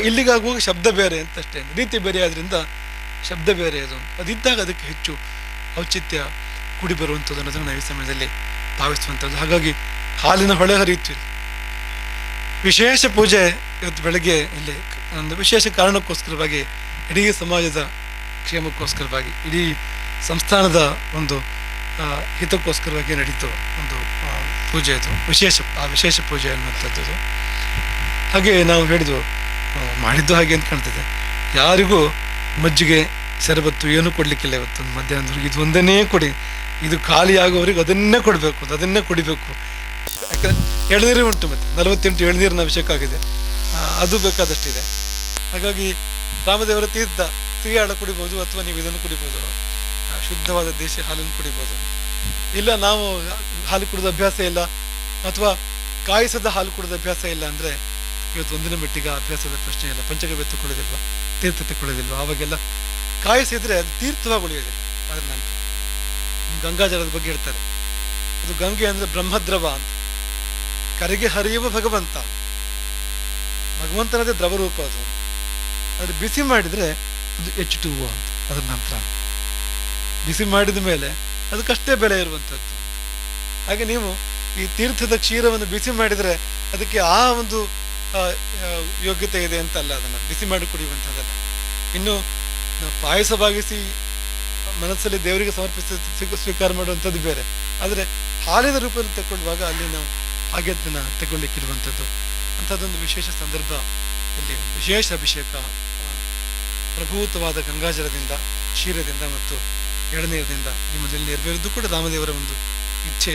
ಇಲ್ಲಿಗಾಗುವಾಗ ಶಬ್ದ ಬೇರೆ ಅಂತಷ್ಟೇ, ರೀತಿ ಬೇರೆ ಆದ್ರಿಂದ ಶಬ್ದ ಬೇರೆ ಅದು. ಅದಿದ್ದಾಗ ಅದಕ್ಕೆ ಹೆಚ್ಚು ಔಚಿತ್ಯ ಕೂಡಿ ಬರುವಂಥದ್ದು ಅನ್ನೋದನ್ನು ನಾವು ಈ ಸಮಯದಲ್ಲಿ ಭಾವಿಸುವಂಥದ್ದು. ಹಾಗಾಗಿ ಹಾಲಿನ ಹೊಳೆ ಹರಿಯುತ್ತೆ. ವಿಶೇಷ ಪೂಜೆ ಇವತ್ತು ಬೆಳಗ್ಗೆ ಇಲ್ಲಿ ಒಂದು ವಿಶೇಷ ಕಾರಣಕ್ಕೋಸ್ಕರವಾಗಿ, ಇಡೀ ಸಮಾಜದ ಕ್ಷೇಮಕ್ಕೋಸ್ಕರವಾಗಿ, ಇಡೀ ಸಂಸ್ಥಾನದ ಒಂದು ಹಿತಕ್ಕೋಸ್ಕರವಾಗಿ ನಡೀತು ಒಂದು ಪೂಜೆ. ಪೂಜೆ ಅದು ವಿಶೇಷ ಪೂಜೆ ಅನ್ನುವಂಥದ್ದು. ಹಾಗೆ ನಾವು ಹೇಳಿದ್ವು ಮಾಡಿದ್ದು ಹಾಗೆ ಅಂತ ಕಾಣ್ತದೆ. ಯಾರಿಗೂ ಮಜ್ಜಿಗೆ ಶರಬತ್ತು ಏನೂ ಕೊಡ್ಲಿಕ್ಕಿಲ್ಲ ಇವತ್ತು ಮಧ್ಯಾಹ್ನದವರೆಗೆ. ಇದು ಒಂದನ್ನೇ ಕೊಡಿ, ಇದು ಖಾಲಿ ಆಗೋವರೆಗೆ ಅದನ್ನೇ ಕೊಡಬೇಕು, ಅದನ್ನೇ ಕುಡಿಬೇಕು. ಯಾಕಂದ್ರೆ ಎಳನೀರು ಉಂಟು, ಮತ್ತೆ 48 ಎಳನೀರಿನ ಅವಶ್ಯಕ ಆಗಿದೆ, ಅದು ಬೇಕಾದಷ್ಟಿದೆ. ಹಾಗಾಗಿ ರಾಮದೇವರ ತೀರ್ಥ ಸಿಹಿಯಾಳ ಕುಡಿಬೋದು, ಅಥವಾ ನೀವು ಇದನ್ನು ಕುಡಿಬೋದು, ಶುದ್ಧವಾದ ದೇಶಿ ಹಾಲನ್ನು ಕುಡಿಬೋದು. ಇಲ್ಲ ನಾವು ಹಾಲು ಕುಡಿದ ಅಭ್ಯಾಸ ಇಲ್ಲ, ಅಥವಾ ಕಾಯಿಸದ ಹಾಲು ಕುಡಿದ ಅಭ್ಯಾಸ ಇಲ್ಲ ಅಂದರೆ ಇವತ್ತು ಒಂದಿನ ಮೆಟ್ಟಿಗೆ ಅಭ್ಯಾಸದ ಪ್ರಶ್ನೆ ಇಲ್ಲ. ಪಂಚಗವ್ಯ ತಗೊಳ್ಳೋದಿಲ್ವ, ತೀರ್ಥ ತಗೊಳ್ಳೋದಿಲ್ವ, ಆವಾಗೆಲ್ಲ ಕಾಯಿಸಿದ್ರೆ ಅದು ತೀರ್ಥವಾಗಿ ಉಳಿಯೋದಿಲ್ಲ. ಅದ್ರ ನಂತರ ಗಂಗಾಜಲದ ಬಗ್ಗೆ ಹೇಳ್ತಾರೆ, ಅದು ಗಂಗೆ ಅಂದರೆ ಬ್ರಹ್ಮದ್ರವ ಅಂತ, ಕರೆಗೆ ಹರಿಯುವ ಭಗವಂತನದೇ ದ್ರವರೂಪ ಅದು. ಅದ್ರ ಬಿಸಿ ಮಾಡಿದರೆ ಅದು H2O ಅಂತ. ಅದ್ರ ನಂತರ ಬಿಸಿ ಮಾಡಿದ ಮೇಲೆ ಅದಕ್ಕಷ್ಟೇ ಬೆಲೆ ಇರುವಂಥದ್ದು. ಹಾಗೆ ನೀವು ಈ ತೀರ್ಥದ ಕ್ಷೀರವನ್ನು ಬಿಸಿ ಮಾಡಿದರೆ ಅದಕ್ಕೆ ಆ ಒಂದು ಯೋಗ್ಯತೆ ಇದೆ ಅಂತಲ್ಲ, ಅದನ್ನು ಬಿಸಿ ಮಾಡಿ ಕುಡಿಯುವಂಥದ್ದಲ್ಲ. ಇನ್ನು ಪಾಯಸ ಬಾಗಿಸಿ ಮನಸ್ಸಲ್ಲಿ ದೇವರಿಗೆ ಸ್ವೀಕಾರ ಮಾಡುವಂಥದ್ದು ಬೇರೆ. ಆದರೆ ಹಾಲಿನ ರೂಪದಲ್ಲಿ ತಗೊಳ್ಳುವಾಗ ಅಲ್ಲಿ ನಾವು ಹಾಗೆ ಅದನ್ನು ತಗೊಳ್ಳಿಕ್ಕಿರುವಂಥದ್ದು. ಅಂಥದ್ದೊಂದು ವಿಶೇಷ ಸಂದರ್ಭ ಇಲ್ಲಿ ವಿಶೇಷ ಅಭಿಷೇಕ ಪ್ರಭೂತವಾದ ಗಂಗಾಜಲದಿಂದ, ಕ್ಷೀರದಿಂದ ಮತ್ತು ಎಳನೀರಿನಿಂದ ಈ ಮನೆಯಲ್ಲಿ ನೆರವೇರಿದ್ದು ಕೂಡ ರಾಮದೇವರ ಒಂದು ಇಚ್ಛೆ,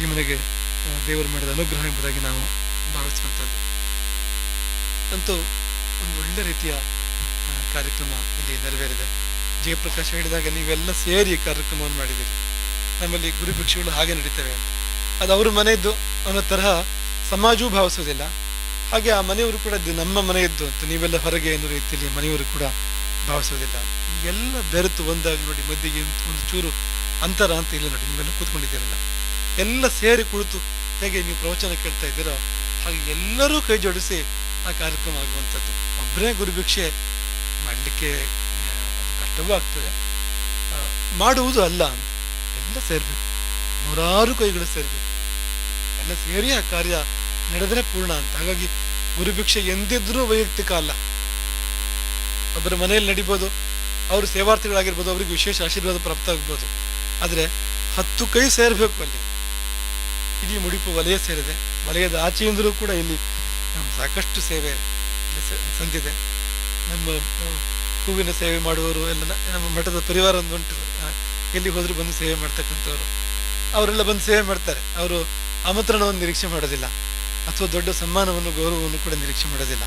ಈ ಮನೆಗೆ ದೇವರು ಮಾಡಿದ ಅನುಗ್ರಹ ಎಂಬುದಾಗಿ ನಾವು ಭಾವಿಸುವಂಥದ್ದು. ಅಂತೂ ಒಂದು ಒಳ್ಳೆ ರೀತಿಯ ಕಾರ್ಯಕ್ರಮ ಇಲ್ಲಿ ನೆರವೇರಿದೆ. ಜಯಪ್ರಕಾಶ್ ಹೇಳಿದಾಗ ನೀವೆಲ್ಲ ಸೇರಿ ಈ ಕಾರ್ಯಕ್ರಮವನ್ನು ಮಾಡಿದ್ದೀರಿ. ನಮ್ಮಲ್ಲಿ ಗುರುಭಿಕ್ಷುಗಳು ಹಾಗೆ ನಡೀತವೆ ಅಂತ, ಅದು ಅವ್ರ ಮನೆಯದ್ದು ಅನ್ನೋ ತರಹ ಸಮಾಜವೂ ಭಾವಿಸೋದಿಲ್ಲ. ಹಾಗೆ ಆ ಮನೆಯವರು ಕೂಡ ನಮ್ಮ ಮನೆಯದ್ದು ಅಂತ ನೀವೆಲ್ಲ ಹೊರಗೆ ಅನ್ನೋ ರೀತಿಯಲ್ಲಿ ಮನೆಯವರು ಕೂಡ ಭಾವಿಸೋದಿಲ್ಲ. ಎಲ್ಲ ಬೆರೆತು ಒಂದಾಗಿ ನೋಡಿ, ಮಧ್ಯೆಗೆ ಒಂದು ಚೂರು ಅಂತರ ಅಂತ ಇಲ್ಲ ನೋಡಿ. ನೀವೆಲ್ಲ ಕೂತ್ಕೊಂಡಿದ್ದೀರಲ್ಲ, ಎಲ್ಲ ಸೇರಿ ಕುಳಿತು ಹೇಗೆ ನೀವು ಪ್ರವಚನ ಕೇಳ್ತಾ ಇದ್ದೀರೋ ಹಾಗೆ ಎಲ್ಲರೂ ಕೈ ಜೋಡಿಸಿ ಆ ಕಾರ್ಯಕ್ರಮ ಆಗುವಂಥದ್ದು. ಒಬ್ಬರೇ ಗುರುಭಿಕ್ಷೆ ಮಾಡಲಿಕ್ಕೆ ಅದು ಕಷ್ಟವೂ ಆಗ್ತದೆ, ಮಾಡುವುದು ಅಲ್ಲ ಅಂತ ಎಲ್ಲ ಸೇರ್ಬೇಕು, ನೂರಾರು ಕೈಗಳು ಸೇರ್ಬೇಕು, ಎಲ್ಲ ಸೇರಿ ಆ ಕಾರ್ಯ ನಡೆದರೆ ಪೂರ್ಣ ಅಂತ. ಹಾಗಾಗಿ ಗುರುಭಿಕ್ಷೆ ಎಂದಿದ್ರೂ ವೈಯಕ್ತಿಕ ಅಲ್ಲ. ಒಬ್ಬರ ಮನೆಯಲ್ಲಿ ನಡಿಬೋದು, ಅವರು ಸೇವಾರ್ಥಿಗಳಾಗಿರ್ಬೋದು, ಅವ್ರಿಗೆ ವಿಶೇಷ ಆಶೀರ್ವಾದ ಪ್ರಾಪ್ತ ಆಗ್ಬೋದು. ಆದರೆ 10 ಕೈ ಸೇರಬೇಕು ಅಲ್ಲಿ. ಇಡೀ ಮುಡಿಪು ವಲಯ ಸೇರಿದೆ, ವಲಯದ ಆಚೆಯಿಂದಲೂ ಕೂಡ ಇಲ್ಲಿ ಸಾಕಷ್ಟು ಸೇವೆ ಸಂದಿದೆ. ನಮ್ಮ ಹೂವಿನ ಸೇವೆ ಮಾಡುವವರು ಎಲ್ಲ ನಮ್ಮ ಮಠದ ಪರಿವಾರ ಒಂದು ಉಂಟು, ಎಲ್ಲಿ ಹೋದರೂ ಬಂದು ಸೇವೆ ಮಾಡ್ತಕ್ಕಂಥವ್ರು, ಅವರೆಲ್ಲ ಬಂದು ಸೇವೆ ಮಾಡ್ತಾರೆ. ಅವರು ಆಮಂತ್ರಣವನ್ನು ನಿರೀಕ್ಷೆ ಮಾಡೋದಿಲ್ಲ, ಅಥವಾ ದೊಡ್ಡ ಸನ್ಮಾನವನ್ನು ಗೌರವವನ್ನು ಕೂಡ ನಿರೀಕ್ಷೆ ಮಾಡೋದಿಲ್ಲ.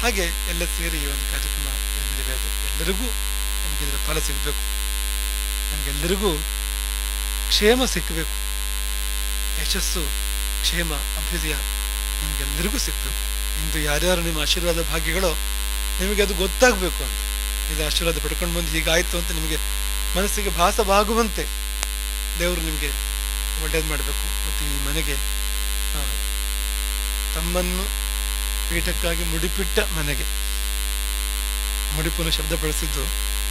ಹಾಗೆ ಎಲ್ಲ ಸೇರಿ ಈ ಒಂದು ಕಾರ್ಯಕ್ರಮ ನಡೆಯಬೇಕು. ಎಲ್ಲರಿಗೂ ನಮಗೆ ಇದರ ಫಲ ಸಿಗಬೇಕು, ನಮಗೆಲ್ಲರಿಗೂ ಕ್ಷೇಮ ಸಿಕ್ಕಬೇಕು, ಯಶಸ್ಸು, ಕ್ಷೇಮ, ಅಭ್ಯುದಯ ನಿಮಗೆಲ್ಲರಿಗೂ ಸಿಗಬೇಕು. ಇಂದು ಯಾರ್ಯಾರು ನಿಮ್ಮ ಆಶೀರ್ವಾದ ಭಾಗ್ಯಗಳೋ ನಿಮಗೆ ಅದು ಗೊತ್ತಾಗಬೇಕು ಅಂತ. ಇದು ಆಶೀರ್ವಾದ ಪಡ್ಕೊಂಡು ಬಂದು ಹೀಗಾಯಿತು ಅಂತ ನಿಮಗೆ ಮನಸ್ಸಿಗೆ ಭಾಸವಾಗುವಂತೆ ದೇವರು ನಿಮಗೆ ಒಳ್ಳೇದು ಮಾಡಬೇಕು. ಮತ್ತು ಈ ಮನೆಗೆ ತಮ್ಮನ್ನು ಪೀಠಕ್ಕಾಗಿ ಮುಡಿಪಿಟ್ಟ ಮನೆಗೆ, ಮುಡಿಪನ್ನು ಶಬ್ದ ಬಳಸಿದ್ದು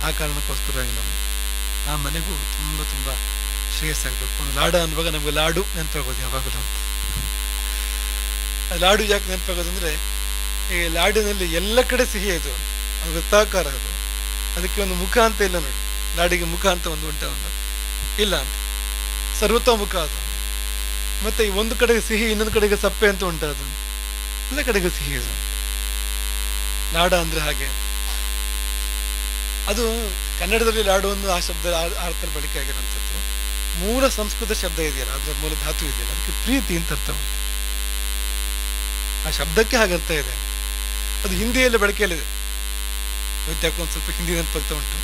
ಆ ಕಾರಣಕ್ಕೋಸ್ಕರವಾಗಿ ನಾವು ಆ ಮನೆಗೂ ತುಂಬ ತುಂಬ ಶ್ರೇಯಸ್ಸಾಗಬೇಕು. ಒಂದು ಲಾಡ ಅನ್ನುವಾಗ ನಮಗೆ ಲಾಡು ನೆನಪಾಗೋದು ಯಾವಾಗಲೂ. ಲಾಡು ಯಾಕೆ ನೆನಪಾಗೋದು ಅಂದರೆ, ಈ ಲಾಡಿನಲ್ಲಿ ಎಲ್ಲ ಕಡೆ ಸಿಹಿ ಇದು, ಅದು ವೃತ್ತಾಕಾರ, ಅದು ಅದಕ್ಕೆ ಒಂದು ಮುಖ ಅಂತ ಇಲ್ಲ ನೋಡಿ. ಲಾಡಿಗೆ ಮುಖ ಅಂತ ಒಂದು ಉಂಟ, ಒಂದು ಇಲ್ಲ ಅಂತ, ಸರ್ವತೋಮುಖ ಅದು. ಮತ್ತೆ ಈ ಒಂದು ಕಡೆಗೆ ಸಿಹಿ, ಇನ್ನೊಂದು ಕಡೆಗೆ ಸಪ್ಪೆ ಅಂತ ಉಂಟ, ಅದು ಎಲ್ಲ ಕಡೆಗೂ ಸಿಹಿ ಅದು. ಲಾಡ ಅಂದ್ರೆ ಹಾಗೆ. ಅದು ಕನ್ನಡದಲ್ಲಿ ಲಾಡು ಒಂದು ಆ ಶಬ್ದ ಅರ್ಥ ಬಳಕೆ ಆಗಿರುವಂಥದ್ದು. ಮೂಲ ಸಂಸ್ಕೃತ ಶಬ್ದ ಇದೆಯಲ್ಲ, ಅದರ ಮೂಲ ಧಾತು ಇದೆಯಲ್ಲ, ಅದಕ್ಕೆ ಪ್ರೀತಿ ಅಂತ ಅರ್ಥ ಉಂಟು. ಆ ಶಬ್ದಕ್ಕೆ ಹಾಗೆ ಅರ್ಥ ಇದೆ. ಅದು ಹಿಂದಿಯಲ್ಲಿ ಬಳಕೆಯಲ್ಲಿದೆ. ಯಾಕೆ ಒಂದು ಸ್ವಲ್ಪ ಹಿಂದಿ ನೆನಪರ್ಥ ಉಂಟು.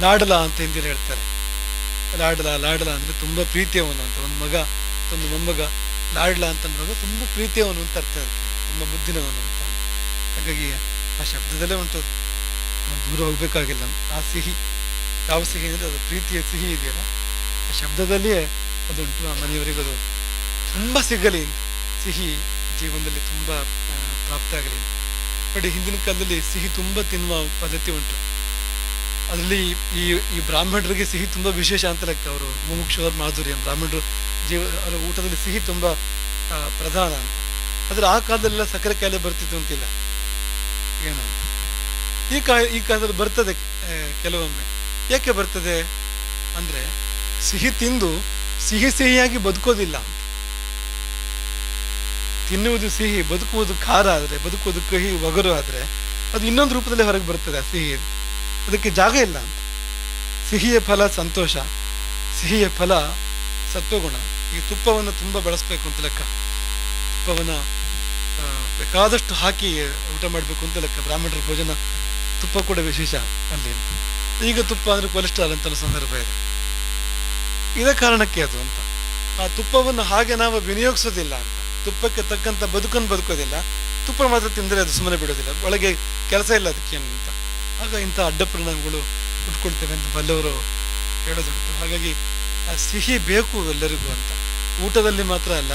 ಲಾಡಲ ಅಂತ ಹಿಂದಿಯಲ್ಲಿ ಹೇಳ್ತಾರೆ. ಲಾಡಲ ಅಂದ್ರೆ ತುಂಬಾ ಪ್ರೀತಿಯವನು ಅಂತ. ಒಂದು ಮಗ, ಒಂದು ಮೊಮ್ಮಗ, ಲಾಡ್ಲ ಅಂತ ಅನ್ನುವಾಗ ತುಂಬಾ ಪ್ರೀತಿಯವನು ಅಂತ ಅರ್ಥ ಇರುತ್ತೆ, ತುಂಬಾ ಮುದ್ದಿನವನು ಅಂತ. ಹಾಗಾಗಿ ಆ ಶಬ್ದದಲ್ಲೇ ಉಂಟು, ದೂರ ಹೋಗ್ಬೇಕಾಗಿಲ್ಲ. ಆ ಸಿಹಿ ಯಾವ ಸಿಹಿ ಅಂದರೆ ಅದು ಪ್ರೀತಿಯ ಸಿಹಿ ಇದೆಯಲ್ಲ, ಆ ಶಬ್ದದಲ್ಲಿಯೇ ಅದುಂಟು. ಆ ಮನೆಯವರಿಗೂ ಅದು ತುಂಬ ಸಿಗಲಿ ಅಂತ, ಸಿಹಿ ಜೀವನದಲ್ಲಿ ತುಂಬ ಪ್ರಾಪ್ತ ಆಗಲಿ. ಬಟ್ ಹಿಂದಿನ ಕಾಲದಲ್ಲಿ ಸಿಹಿ ತುಂಬ ತಿನ್ನುವ ಪದ್ಧತಿ ಉಂಟು. ಅದರಲ್ಲಿ ಈ ಬ್ರಾಹ್ಮಣರಿಗೆ ಸಿಹಿ ತುಂಬ ವಿಶೇಷ ಅಂತ ಲೆಕ್ಕ. ಅವರು ಮುಮುಕ್ಷುರ ಮಾಧುರ್ಯ, ಬ್ರಾಹ್ಮಣರು ಅವರ ಊಟದಲ್ಲಿ ಸಿಹಿ ತುಂಬ ಪ್ರಧಾನ ಅಂತ. ಆದರೆ ಆ ಕಾಲದಲ್ಲೆಲ್ಲ ಸಕ್ಕರೆ ಕಾಯಿಲೆ ಬರ್ತಿತ್ತು ಅಂತಿಲ್ಲ, ಏನು ಈ ಕಾಲದಲ್ಲಿ ಬರ್ತದೆ ಕೆಲವೊಮ್ಮೆ. ಯಾಕೆ ಬರ್ತದೆ ಅಂದರೆ, ಸಿಹಿ ತಿಂದು ಸಿಹಿ ಸಿಹಿಯಾಗಿ ಬದುಕೋದಿಲ್ಲ ಅಂತ. ತಿನ್ನುವುದು ಸಿಹಿ, ಬದುಕುವುದು ಖಾರ ಆದರೆ, ಬದುಕುವುದು ಕಹಿ ಒಗರು ಆದರೆ ಅದು ಇನ್ನೊಂದು ರೂಪದಲ್ಲಿ ಹೊರಗೆ ಬರ್ತದೆ. ಆ ಸಿಹಿ ಅದಕ್ಕೆ ಜಾಗ ಇಲ್ಲ ಅಂತ. ಸಿಹಿಯ ಫಲ ಸಂತೋಷ, ಸಿಹಿಯ ಫಲ ಸತ್ವಗುಣ. ಈ ತುಪ್ಪವನ್ನು ತುಂಬ ಬಳಸಬೇಕು ಅಂತ ಲೆಕ್ಕ. ತುಪ್ಪವನ್ನು ಬೇಕಾದಷ್ಟು ಹಾಕಿ ಊಟ ಮಾಡಬೇಕು ಅಂತ ಲೆಕ್ಕ. ಬ್ರಾಹ್ಮಣರ ಭೋಜನ ತುಪ್ಪ ಕೂಡ ವಿಶೇಷ ಅಲ್ಲಿ ಅಂತ. ಈಗ ತುಪ್ಪ ಅಂದರೆ ಕೊಲೆಸ್ಟ್ರಾಲ್ ಅಂತ ಸಂದರ್ಭ ಇದೆ. ಇದೇ ಕಾರಣಕ್ಕೆ ಅದು ಅಂತ. ಆ ತುಪ್ಪವನ್ನು ಹಾಗೆ ನಾವು ವಿನಿಯೋಗಿಸೋದಿಲ್ಲ ಅಂತ. ತುಪ್ಪಕ್ಕೆ ತಕ್ಕಂಥ ಬದುಕನ್ನು ಬದುಕೋದಿಲ್ಲ. ತುಪ್ಪ ಮಾತ್ರ ತಿಂದರೆ ಅದು ಸುಮ್ಮನೆ ಬಿಡೋದಿಲ್ಲ, ಒಳಗೆ ಕೆಲಸ ಇಲ್ಲ ಅದಕ್ಕೆ ಅಂತ. ಆಗ ಇಂಥ ಅಡ್ಡ ಪರಿಣಾಮಗಳು ಉಟ್ಕೊಳ್ತೇವೆ ಅಂತ ಬಲ್ಲವರು ಹೇಳೋದುಂಟು. ಹಾಗಾಗಿ ಆ ಸಿಹಿ ಬೇಕು ಎಲ್ಲರಿಗೂ ಅಂತ. ಊಟದಲ್ಲಿ ಮಾತ್ರ ಅಲ್ಲ,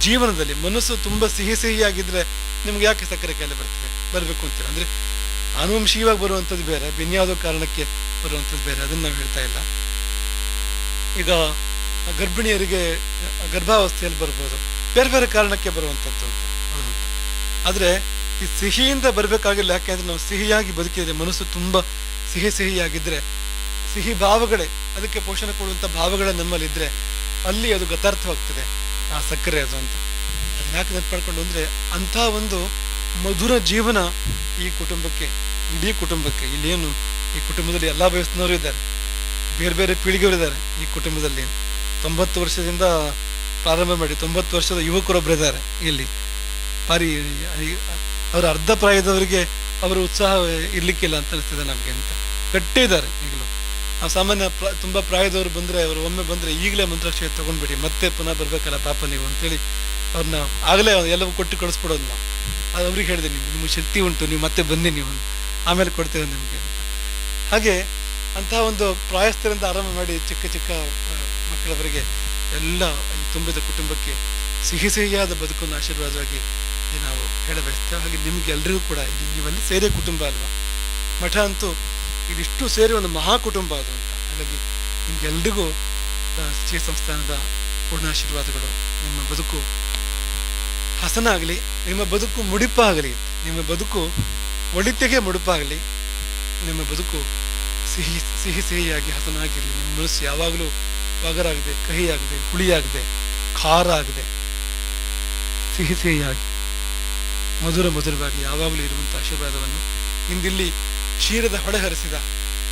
ಜೀವನದಲ್ಲಿ ಮನಸ್ಸು ತುಂಬ ಸಿಹಿ ಸಿಹಿಯಾಗಿದ್ದರೆ ನಿಮ್ಗೆ ಯಾಕೆ ಸಕ್ಕರೆ ಕಾಯಿಲೆ ಬರಬೇಕು ಅಂತೀರ? ಅಂದರೆ ಆನುವಂಶಿಕವಾಗಿ ಬರುವಂಥದ್ದು ಬೇರೆ, ಬೆನ್ಯಾವುದೋ ಕಾರಣಕ್ಕೆ ಬರುವಂಥದ್ದು ಬೇರೆ, ಅದನ್ನು ನಾವು ಹೇಳ್ತಾ ಇಲ್ಲ. ಈಗ ಗರ್ಭಿಣಿಯರಿಗೆ ಗರ್ಭಾವಸ್ಥೆಯಲ್ಲಿ ಬರ್ಬೋದು, ಬೇರೆ ಬೇರೆ ಕಾರಣಕ್ಕೆ ಬರುವಂಥದ್ದು ಅಂತ ಅದು ಅಂತ. ಆದರೆ ಈ ಸಿಹಿಯಿಂದ ಬರಬೇಕಾಗಿಲ್ಲ. ಯಾಕೆಂದರೆ ನಾವು ಸಿಹಿಯಾಗಿ ಬದುಕಿದರೆ, ಮನಸ್ಸು ತುಂಬ ಸಿಹಿ ಸಿಹಿಯಾಗಿದ್ದರೆ, ಸಿಹಿ ಭಾವಗಳೇ ಅದಕ್ಕೆ ಪೋಷಣೆ ಕೊಡುವಂಥ ಭಾವಗಳೇ ನಮ್ಮಲ್ಲಿದ್ದರೆ ಅಲ್ಲಿ ಅದು ಗತಾರ್ಥವಾಗ್ತದೆ ಆ ಸಕ್ಕರೆ ಅದು ಅಂತ. ಅದನ್ನ ಯಾಕೆ ನೆನಪಡ್ಕೊಂಡು ಅಂದರೆ ಅಂಥ ಒಂದು ಮಧುರ ಜೀವನ ಈ ಕುಟುಂಬಕ್ಕೆ, ಇಡೀ ಕುಟುಂಬಕ್ಕೆ. ಇಲ್ಲೇನು ಈ ಕುಟುಂಬದಲ್ಲಿ ಎಲ್ಲ ವಯಸ್ಸಿನವರು ಇದ್ದಾರೆ, ಬೇರೆ ಬೇರೆ ಪೀಳಿಗೆಯವರಿದ್ದಾರೆ ಈ ಕುಟುಂಬದಲ್ಲಿ. 90 ವರ್ಷದಿಂದ ಪ್ರಾರಂಭ ಮಾಡಿ 90 ವರ್ಷದ ಯುವಕರೊಬ್ಬರು ಇದ್ದಾರೆ ಇಲ್ಲಿ. ಭಾರಿ ಅವರ ಅರ್ಧ ಪ್ರಾಯದವರಿಗೆ ಅವರ ಉತ್ಸಾಹ ಇರ್ಲಿಕ್ಕಿಲ್ಲ ಅಂತ ಅನಿಸ್ತದೆ ನಮಗೆ ಅಂತ. ಗಟ್ಟಿದ್ದಾರೆ ಈಗಲೂ. ನಾವು ಸಾಮಾನ್ಯ ತುಂಬ ಪ್ರಾಯದವರು ಬಂದರೆ, ಅವರು ಒಮ್ಮೆ ಬಂದರೆ ಈಗಲೇ ಮಂತ್ರಾಕ್ಷರ ತೊಗೊಂಡ್ಬಿಡಿ, ಮತ್ತೆ ಪುನಃ ಬರಬೇಕಲ್ಲ ಪಾಪ ನೀವು ಅಂತೇಳಿ ಅವ್ರನ್ನ ಆಗಲೇ ಎಲ್ಲವೂ ಕೊಟ್ಟು ಕಳಿಸ್ಬಿಡೋದು ನಾವು. ಅದು ಅವ್ರಿಗೆ ಹೇಳಿದೆ, ನಿಮ್ಗೆ ಶಕ್ತಿ ಉಂಟು, ನೀವು ಮತ್ತೆ ಬನ್ನಿ, ನೀವು ಆಮೇಲೆ ಕೊಡ್ತೇವೆ ನಿಮಗೆ ಅಂತ. ಹಾಗೆ ಅಂತಹ ಒಂದು ಪ್ರಾಯಸ್ಥರಿಂದ ಆರಂಭ ಮಾಡಿ ಚಿಕ್ಕ ಚಿಕ್ಕ ಮಕ್ಕಳವರೆಗೆ ಎಲ್ಲ ತುಂಬಿದ ಕುಟುಂಬಕ್ಕೆ ಸಿಹಿ ಸಿಹಿಯಾದ ಬದುಕನ್ನು ಆಶೀರ್ವಾದವಾಗಿ ನಾವು ಹೇಳಬಯಸ್ತೇವೆ. ಹಾಗೆ ನಿಮ್ಗೆ ಎಲ್ರಿಗೂ ಕೂಡ ನೀವೆಲ್ಲ ಸೇರಿ ಕುಟುಂಬ ಅಲ್ವಾ, ಮಠ ಅಂತೂ ಇದಿಷ್ಟು ಸೇರಿ ಒಂದು ಮಹಾ ಕುಟುಂಬ ಅದು ಅಂತ. ಹಾಗಾಗಿ ನಿಮ್ಗೆಲ್ರಿಗೂ ಶ್ರೀ ಸಂಸ್ಥಾನದ ಪೂರ್ಣಾಶೀರ್ವಾದಗಳು. ನಿಮ್ಮ ಬದುಕು ಹಸನಾಗಲಿ, ನಿಮ್ಮ ಬದುಕು ಮುಡಿಪಾಗಲಿ, ನಿಮ್ಮ ಬದುಕು ಒಳಿತಿಗೆ ಮುಡುಪಾಗಲಿ, ನಿಮ್ಮ ಬದುಕು ಸಿಹಿ ಸಿಹಿ ಸಿಹಿಯಾಗಿ ಹಸನಾಗಿರಲಿ. ನಿಮ್ಮ ಮನಸ್ಸು ಯಾವಾಗಲೂ ಒಗರಾಗದೆ, ಕಹಿಯಾಗದೆ, ಹುಳಿಯಾಗದೆ, ಖಾರ ಆಗದೆ, ಸಿಹಿ ಸಿಹಿಯಾಗಿ ಮಧುರವಾಗಿ ಯಾವಾಗಲೂ ಇರುವಂಥ ಆಶೀರ್ವಾದವನ್ನು ಇಂದಿಲ್ಲಿ ಕ್ಷೀರದ ಹೊಳೆ ಹರಿಸಿದ,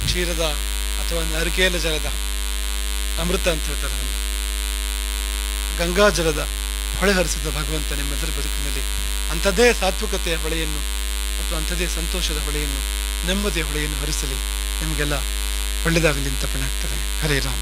ಕ್ಷೀರದ ಅಥವಾ ಅರಿಕೆಯಲ ಜಲದ ಅಮೃತ ಅಂತ ಹೇಳ್ತಾರೆ, ಗಂಗಾ ಜಲದ ಹೊಳೆ ಹರಿಸಿದ ಭಗವಂತ ನಿಮ್ಮೆಲ್ಲರ ಬದುಕಿನಲ್ಲಿ ಅಂಥದ್ದೇ ಸಾತ್ವಿಕತೆಯ ಹೊಳೆಯನ್ನು ಅಥವಾ ಅಂಥದ್ದೇ ಸಂತೋಷದ ಹೊಳೆಯನ್ನು, ನೆಮ್ಮದಿಯ ಹೊಳೆಯನ್ನು ಹರಿಸಲಿ. ನಿಮಗೆಲ್ಲ ಒಳ್ಳೆಯದಾಗಲಿ ಅಂತ ಪಣ ಆಗ್ತದೆ. ಹರೇ ರಾಮ.